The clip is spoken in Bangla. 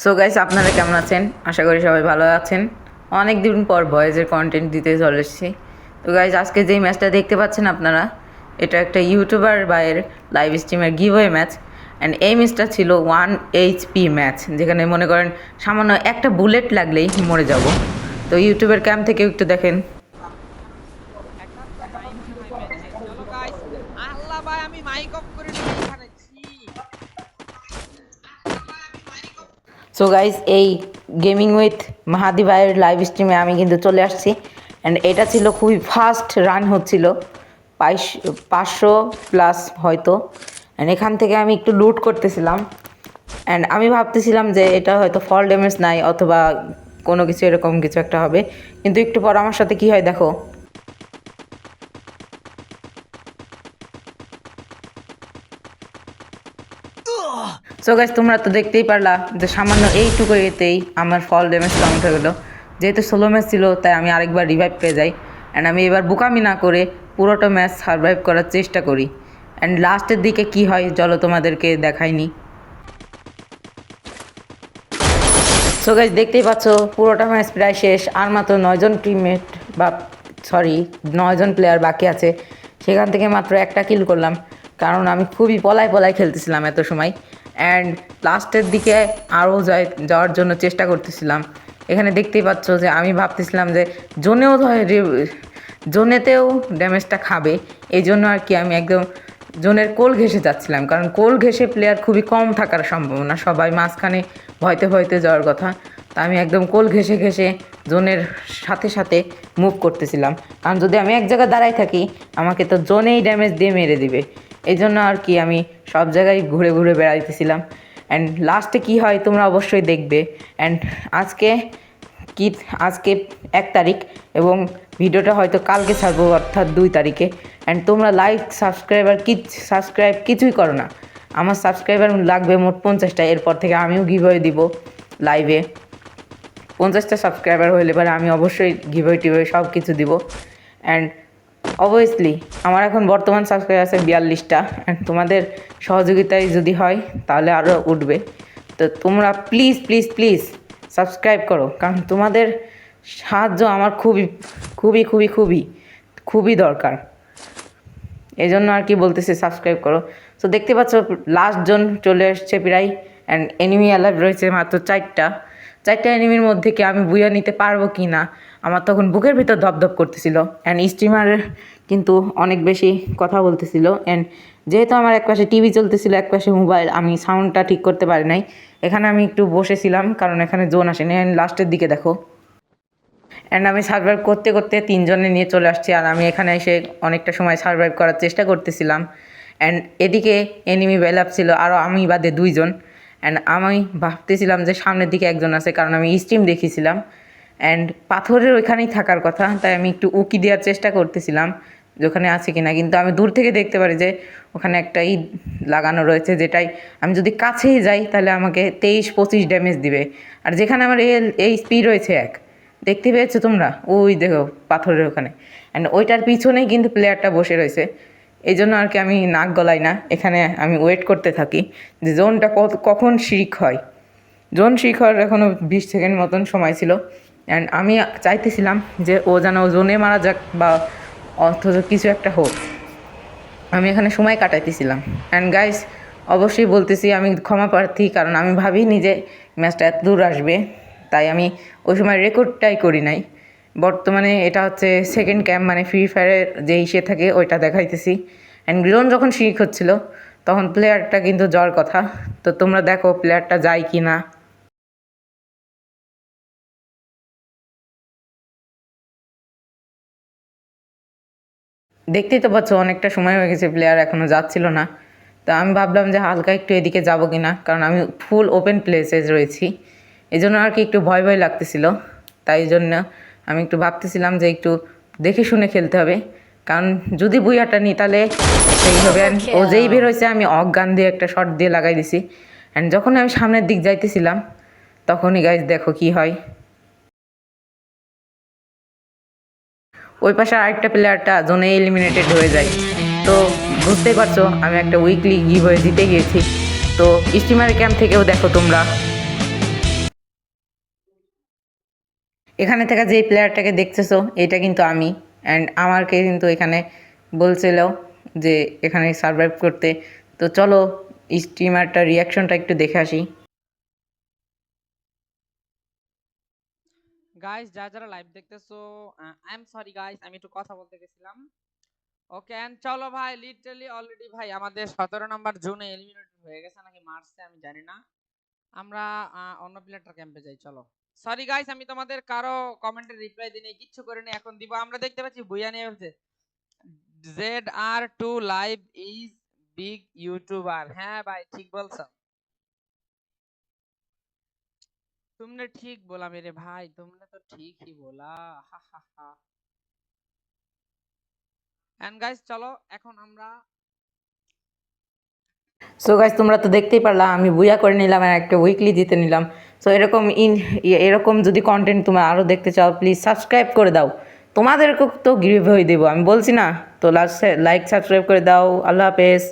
সো গাইস, আপনারা কেমন আছেন? আশা করি সবাই ভালো আছেন। অনেক দিন পর ভয়েসের কন্টেন্ট দিতে চলে এসেছি। তো গাইস, আজকে যেই ম্যাচটা দেখতে পাচ্ছেন আপনারা, এটা একটা ইউটিউবার বাইয়ের লাইভ স্ট্রিমের গিভওয়ে ম্যাচ। অ্যান্ড এই ম্যাচটা ছিল 1 HP ম্যাচ, যেখানে মনে করেন সামান্য একটা বুলেট লাগলেই মরে যাব। তো ইউটিউবের ক্যাম্প থেকেও একটু দেখেন। একটা ভাই মনে হয় ম্যাচে চলো গাইস। আল্লাহ ভাই আমি মাইক অফ করে নিয়ে এখানে ছি। সো গাইস, এই গেমিং উইথ মাহাদি ভাইয়ের লাইভ স্ট্রিমে আমি কিন্তু চলে আসছি। অ্যান্ড এটা ছিল খুবই ফাস্ট রান হচ্ছিল, 500+ হয়তো। অ্যান্ড এখান থেকে আমি একটু লুট করতেছিলাম। অ্যান্ড আমি ভাবতেছিলাম যে এটা হয়তো ফল ড্যামেজ নাই অথবা কোনো কিছু এরকম কিছু একটা হবে, কিন্তু একটু পর আমার সাথে কী হয় দেখো। সো গাইস, তোমরা তো দেখতেই পারলা যে সামান্য এইটুকু এতেই আমার ফল ড্যামেজ কাউন্ট হয়ে গেলো। যেহেতু সোলো ম্যাচ ছিল তাই আমি আরেকবার রিভাইভ পেয়ে যাই। অ্যান্ড আমি এবার বোকামি না করে পুরোটা ম্যাচ সারভাইভ করার চেষ্টা করি। অ্যান্ড লাস্টের দিকে কি হয় চলো তোমাদেরকে দেখাইনি। সো গাইস, দেখতেই পাচ্ছ পুরোটা ম্যাচ প্রায় শেষ, আর মাত্র 9জন টিমমেট বা 9জন প্লেয়ার বাকি আছে। সেখান থেকে মাত্র একটা কিল করলাম, কারণ আমি খুবই পলায় খেলতেছিলাম এত সময়। অ্যান্ড লাস্টের দিকে আরও যাওয়ার জন্য চেষ্টা করতেছিলাম। এখানে দেখতেই পাচ্ছ যে আমি ভাবতেছিলাম যে জোনেতেও ড্যামেজটা খাবে, এই জন্য আর কি আমি একদম জোনের কোল ঘেঁষে যাচ্ছিলাম, কারণ কোল ঘেঁষে প্লেয়ার খুবই কম থাকার সম্ভাবনা, সবাই মাঝখানে ভয়তে যাওয়ার কথা। তা আমি একদম কোল ঘেঁষে জোনের সাথে সাথে মুভ করতেছিলাম, কারণ যদি আমি এক জায়গায় দাঁড়াই থাকি আমাকে তো জোনেই ড্যামেজ দিয়ে মেরে দিবে। এই জন্য আর কি আমি সব জায়গায় ঘুরে বেড়াইতেছিলাম। অ্যান্ড লাস্টে কি হয় তোমরা অবশ্যই দেখবে। অ্যান্ড আজকে 1 তারিখ এবং ভিডিওটা হয়তো কালকে ছাড়বো, অর্থাৎ 2 তারিখে। অ্যান্ড তোমরা লাইক সাবস্ক্রাইব কিছুই করো না। আমার সাবস্ক্রাইবার লাগবে মোট 50টা, এরপর থেকে আমিও গিভওয়ে দিব লাইভে। 50টা সাবস্ক্রাইবার হলে পরে আমি অবশ্যই গিভওয়ে সব কিছু দিব। অ্যান্ড অবভিয়াসলি আমার এখন বর্তমান সাবস্ক্রাইবার আছে 42টা। অ্যান্ড তোমাদের সহযোগিতায় যদি হয় তাহলে আরও উঠবে। তো তোমরা প্লিজ সাবস্ক্রাইব করো, কারণ তোমাদের সাহায্য আমার খুবই দরকার। এই জন্য আর কি বলতেছি সাবস্ক্রাইব করো। তো দেখতে পাচ্ছ লাস্ট জন চলে এসছে প্রায়। অ্যান্ড এনিমি অ্যালাইভ রয়েছে মাত্র 4টা এনিমির মধ্যে কি আমি বুয়া নিতে পারবো কি না, আমার তখন বুকের ভিতর ধপধপ করতেছিল। অ্যান্ড স্ট্রিমার কিন্তু অনেক বেশি কথা বলতেছিল। অ্যান্ড যেহেতু আমার একপাশে টিভি চলতেছিল, একপাশে মোবাইল, আমি সাউন্ডটা ঠিক করতে পারি নাই। এখানে আমি একটু বসেছিলাম কারণ এখানে জোন আসেনি। অ্যান্ড লাস্টের দিকে দেখো, অ্যান্ড আমি সার্ভাইভ করতে 3জনে নিয়ে চলে আসছি, আর আমি এখানে এসে অনেকটা সময় সার্ভাইভ করার চেষ্টা করতেছিলাম। অ্যান্ড এদিকে এনিমি বেলাপ ছিল আরও আমি বাদে 2জন। অ্যান্ড আমি ভাবতেছিলাম যে সামনের দিকে একজন আছে, কারণ আমি স্ট্রিম দেখেছিলাম। অ্যান্ড পাথরের ওইখানেই থাকার কথা, তাই আমি একটু উকি দেওয়ার চেষ্টা করতেছিলাম যে ওখানে আছে কি না, কিন্তু আমি দূর থেকে দেখতে পারি যে ওখানে একটা ইট লাগানো রয়েছে, যেটাই আমি যদি কাছেই যাই তাহলে আমাকে 23-25 ড্যামেজ দিবে। আর যেখানে আমার এই স্পিড রয়েছে 1, দেখতে পেয়েছো তোমরা? ওই দেখো পাথরের ওখানে। অ্যান্ড ওইটার পিছনেই কিন্তু প্লেয়ারটা বসে রয়েছে। এই জন্য আর কি আমি নাক গলাই না, এখানে আমি ওয়েট করতে থাকি যে জোনটা কখন শিরিক হয়। জোন শিরিক হওয়ার এখনও 20 সেকেন্ড মতন সময় ছিল। অ্যান্ড আমি চাইতেছিলাম যে ও যেন জোনে মারা যাক বা অথচ কিছু একটা হোক, আমি এখানে সময় কাটাইতেছিলাম। অ্যান্ড গাইস, অবশ্যই বলতেছি আমি ক্ষমা প্রার্থী, কারণ আমি ভাবিনি যে ম্যাচটা এত দূর আসবে, তাই আমি ওই সময় রেকর্ডটাই করি নাই। বর্তমানে এটা হচ্ছে সেকেন্ড ক্যাম্প, মানে ফ্রি ফায়ারের যে ইসে থাকে ওইটা দেখাইতেছি। অ্যান্ড গ্রিজন যখন শিরিক হচ্ছিল তখন প্লেয়ারটা কিন্তু যাওয়ার কথা। তো তোমরা দেখো প্লেয়ারটা যায় কি না। দেখতেই তো পাচ্ছ অনেকটা সময় হয়ে গেছে, প্লেয়ার এখনও যাচ্ছিল না। তো আমি ভাবলাম যে হালকা একটু এদিকে যাবো কি না, কারণ আমি ফুল ওপেন প্লেসে রয়েছি, এই জন্য আর কি একটু ভয় লাগতেছিল। তাই জন্য আমি একটু ভাবতেছিলাম যে একটু দেখে শুনে খেলতে হবে, কারণ যদি বুইয়াটা নিই তাহলে সেই হবে। ও যেই বের হয়েছে আমি অজ্ঞান দিয়ে একটা শট দিয়ে লাগাই দিছি। অ্যান্ড যখন আমি সামনের দিক যাইতেছিলাম তখনই গাইজ দেখো কি হয়। ওই পাশে আরেকটা প্লেয়ারটা জোনে এলিমিনেটেড হয়ে যায়। তো বুঝতেই পারছো আমি একটা উইকলি গিভ হয়ে জিতে গিয়েছি। তো স্টিমার ক্যাম্প থেকেও দেখো তোমরা। এখানে থেকে যেই প্লেয়ারটাকে দেখতেছো এটা কিন্তু আমি, অ্যান্ড আমাকে কিন্তু এখানে বলছিল যে এখানে সার্ভাইভ করতে। তো চলো স্ট্রিমারটার রিয়াকশনটা একটু দেখে আসি। গাইস যারা যারা লাইভ দেখতেছো, আই এম সরি গাইস, আমি একটু কথা বলতে গেছিলাম। ওকে এন্ড চলো ভাই, লিটারালি অলরেডি ভাই আমাদের 17 নাম্বার জোনে এলিমিনেট হয়ে গেছে নাকি মারছে আমি জানি না। আমরা অন্য প্লেয়ারটার ক্যাম্পে যাই, চলো। সরি গাইস, আমি তোমাদের কারো কমেন্টের রিপ্লাই দিইনি, কিচ্ছু করিনি, এখন দিব। আমরা দেখতে পাচ্ছি বুইয়া নিয়ে বলছে ZR2 live is big YouTuber. হ্যাঁ ভাই ঠিক বলছো, तुमने ठीक बोला मेरे भाई, तुमने तो ठीक ही बोला। हा हा हा। এন্ড গাইস চলো এখন আমরা সো গাইস তোমরা তো দেখতেই পারলা আমি বুয়া করে নিলাম আর একটা উইকলি জিতে নিলাম। সো এরকম যদি কন্টেন্ট তোমরা আরও দেখতে চাও প্লিজ সাবস্ক্রাইব করে দাও। তোমাদেরকে তো গিভ হয়ে দেবো আমি বলছি না, তো লাস্টে লাইক সাবস্ক্রাইব করে দাও। আল্লাহ হাফেজ।